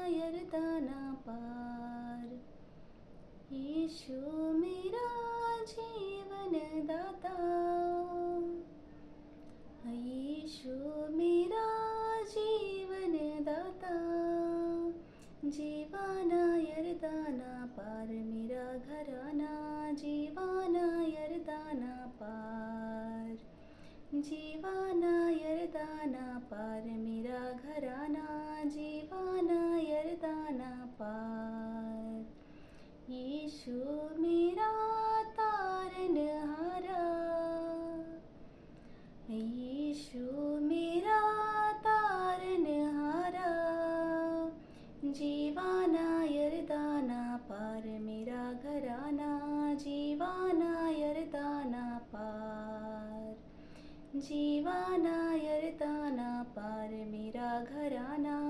यरदाना पार। यीशु मेरा जीवन दाता, यीशु मेरा जीवन दाता। जीवाना यरदाना पार मेरा घराना, जीवाना यरदाना पार। जीवाना यरदाना पार मेरा घराना, जीवाना यरदाना पार। यीशु मेरा तारनहारा, यीशु मेरा तारनहारा। जीवाना यरदाना पार मेरा घराना, जीवाना यरदाना पार। जीवाना यरदाना पार मेरा घराना,